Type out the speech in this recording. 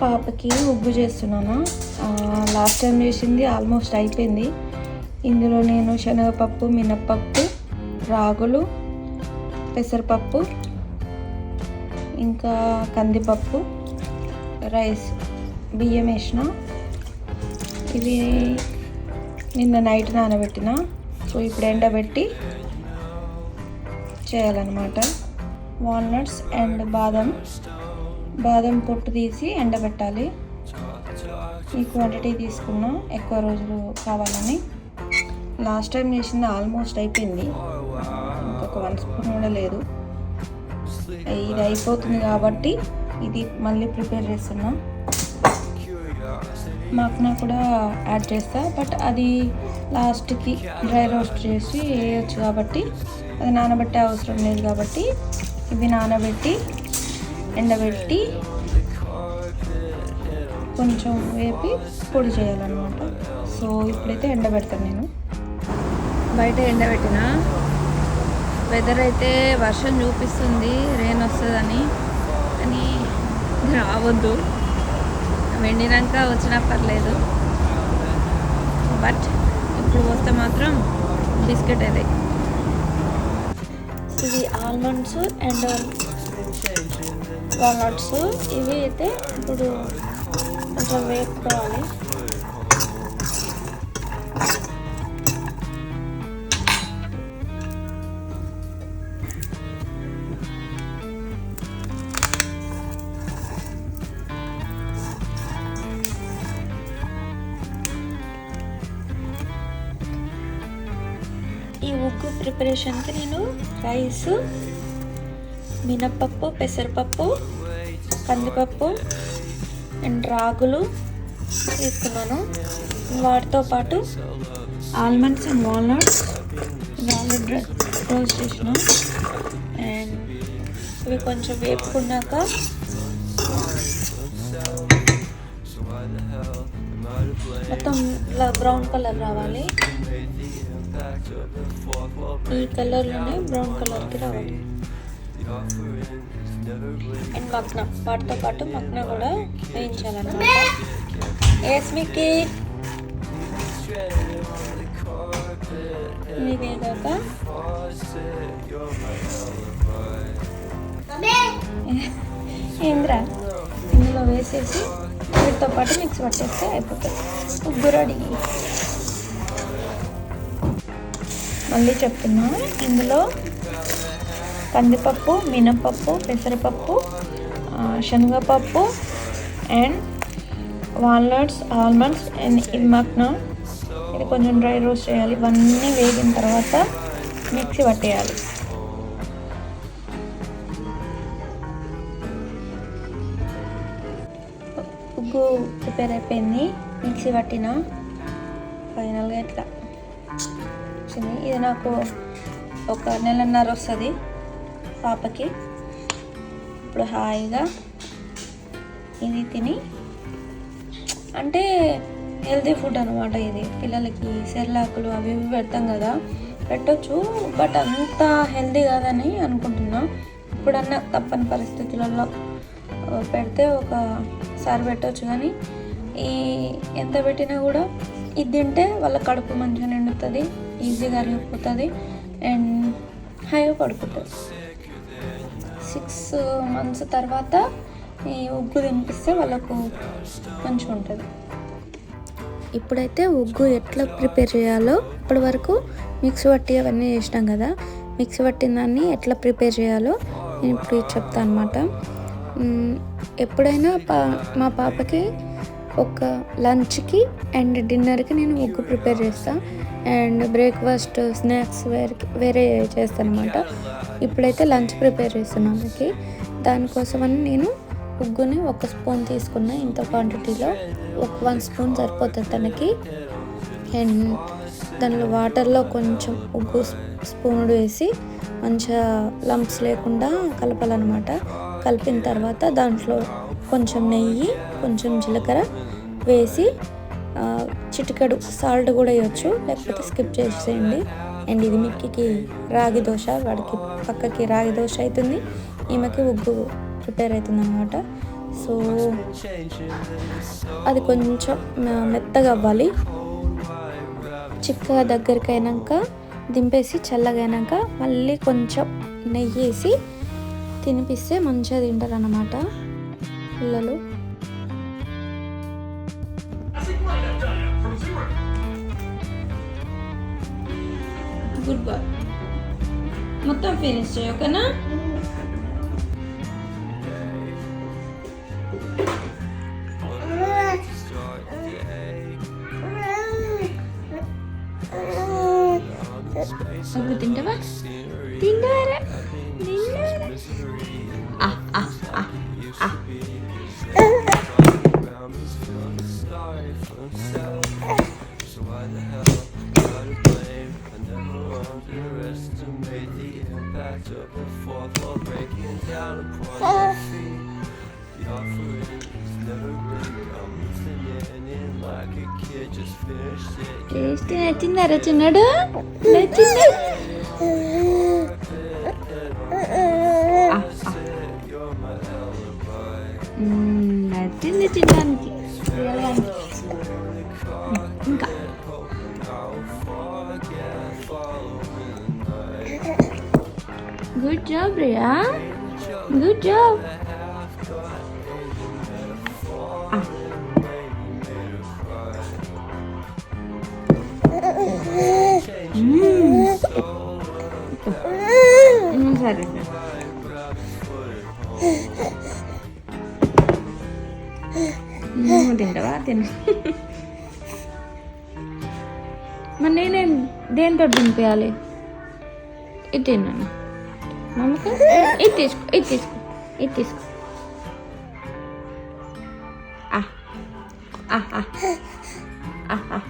పాపకి ఉగ్గు చేస్తున్నాను. లాస్ట్ టైం చేసింది ఆల్మోస్ట్ అయిపోయింది. ఇందులో నేను శనగపప్పు, మినప్పప్పు, రాగులు, పెసరపప్పు, ఇంకా కందిపప్పు, రైస్, బియ్యం వేసిన. ఇవి నిన్న నైట్ నానబెట్టిన. సో ఇప్పుడు ఎండబెట్టి చేయాలన్నమాట. వాల్నట్స్ అండ్ బాదం పొట్టు తీసి ఎండబెట్టాలి. ఈ క్వాంటిటీ తీసుకున్నా, ఎక్కువ రోజులు కావాలని. లాస్ట్ టైం చేసింది ఆల్మోస్ట్ అయిపోయింది, ఇంకొక 1 స్పూన్ కూడా లేదు. ఇది అయిపోతుంది కాబట్టి ఇది మళ్ళీ ప్రిపేర్ చేస్తున్నా. మక్నా కూడా యాడ్ చేస్తా, బట్ అది లాస్ట్కి డ్రై రోస్ట్ చేసి వేయచ్చు కాబట్టి అది నానబెట్టే అవసరం లేదు. కాబట్టి ఇవి నానబెట్టి ఎండబెట్టి కొంచెం వేపి పొడి చేయాలన్నమాట. సో ఇప్పుడైతే ఎండబెడతాను నేను. బయట ఎండబెట్టిన. వెదర్ అయితే వర్షం చూపిస్తుంది, రెయిన్ వస్తుందని, కానీ రావద్దు. వెండినాక వచ్చినా పర్లేదు, బట్ ఇప్పుడు వస్తే మాత్రం బిస్కెట్ అది. ఇవి ఆల్మండ్స్ అండ్ వాల్నట్స్. ఇవి అయితే ఇప్పుడు కొంచెం వేపుకోవాలి. ఈ ఉగ్గు ప్రిపరేషన్కి నేను రైస్, మినప్పప్పు, పెసరపప్పు, కందిపప్పు అండ్ రాగులు తీసుకున్నాను. వాటితో పాటు almonds and walnuts already roast చేసిన. అండ్ ఇవి కొంచెం వేపుకున్నాక మొత్తం ఇలా బ్రౌన్ కలర్ రావాలి. ఈ కలర్లోనే బ్రౌన్ కలర్కి రావాలి. అండ్ మక్నా, వాటితో పాటు మక్నా కూడా వేయించాలన్నమాట. ఏస్మికి ఇది వేగాక ఏంద్రా ఇందులో వేసేసి వీటితో పాటు మిక్స్ పట్టేస్తే అయిపోతుంది. ఉగ్గు రెడీ. మళ్ళీ చెప్తున్నా, ఇందులో కందిపప్పు, మినప్పప్పు, పెసరపప్పు, శనగపప్పు అండ్ వాల్నట్స్, ఆల్మండ్స్ అండ్ ఇది మక్నా. ఇది కొంచెం డ్రై రోస్ట్ చేయాలి. ఇవన్నీ వేగిన తర్వాత మిక్సీ పట్టేయాలి. ఉగ్గు ప్రిపేర్ అయిపోయింది, మిక్సీ పట్టిన. ఫైనల్గా ఇట్లా వచ్చింది. ఇది నాకు ఒక 1.5 నెలలు వస్తుంది పాపకి. ఇప్పుడు హాయిగా ఇది తిని, అంటే హెల్తీ ఫుడ్ అనమాట ఇది. పిల్లలకి సెర్లాకులు అవి ఇవి పెడతాం కదా, పెట్టచ్చు, బట్ అంత హెల్తీ కాదని అనుకుంటున్నా. ఇప్పుడన్నా తప్పని పరిస్థితులలో పెడితే ఒకసారి పెట్టవచ్చు, కానీ ఈ ఎంత పెట్టినా కూడా ఇది తింటే వాళ్ళ కడుపు మంచిగా నిండుతుంది, ఈజీగా అరిగిపోతుంది అండ్ హాయిగా పడుకుంటుంది. 6 months తర్వాత ఈ ఉగ్గు తినిపిస్తే వాళ్ళకు మంచిగా ఉంటుంది. ఇప్పుడైతే ఉగ్గు ఎట్లా ప్రిపేర్ చేయాలో, ఇప్పటి వరకు మిక్సీ పట్టి అవన్నీ చేసినాం కదా, మిక్సీ పట్టిన దాన్ని ఎట్లా ప్రిపేర్ చేయాలో నేను ఇప్పుడు చెప్తాను అనమాట. ఎప్పుడైనా మా పాపకి ఒక లంచ్కి అండ్ డిన్నర్కి నేను ఉగ్గు ప్రిపేర్ చేస్తాను. అండ్ బ్రేక్ఫాస్ట్, స్నాక్స్ వేరే చేస్తాను అనమాట. ఇప్పుడైతే లంచ్ ప్రిపేర్ చేస్తున్నాను వాళ్ళకి. దానికోసమని నేను ఉగ్గుని 1 స్పూన్ తీసుకున్నా. ఇంత క్వాంటిటీలో 1 స్పూన్ సరిపోతుంది తనకి. అండ్ దానిలో వాటర్లో కొంచెం ఉగ్గు స్పూన్ వేసి మంచిగా లంప్స్ లేకుండా కలపాలన్నమాట. కలిపిన తర్వాత దాంట్లో కొంచెం నెయ్యి, కొంచెం జీలకర్ర వేసి చిటికెడు సాల్ట్ కూడా వేయచ్చు, లేకపోతే స్కిప్ చేసేయండి. అండ్ ఇది మిక్కీకి రాగి దోశ, వాడికి పక్కకి రాగి దోశ అవుతుంది, ఈమెకి ఉగ్గు ప్రిపేర్ అవుతుంది అనమాట. సో అది కొంచెం మెత్తగా అవ్వాలి. చిక్కగా దగ్గరికి అయినాక దింపేసి చల్లగా అయినాక మళ్ళీ కొంచెం నెయ్యి వేసి తినిపిస్తే మంచిగా తింటారు అన్నమాట పిల్లలు. Good bye. మొత్తం ఫినిష్ చేయ ఓకేనా? aku tindawa tindara tindara ah ah ah ah Tasty నచ్చిందారా చిన్నాడు? నచ్చిందా? నచ్చింది చిన్నానికి. ఇంకా good job Riya, good job. సరే తింటావా? తిన మరి నేనేం దేంతో తినిపించాలి? ఇది తిన్నాను మమ్మకి. ఇది తీసుకో, ఇది తీసుకో, ఇది తీసుకో. ఆహా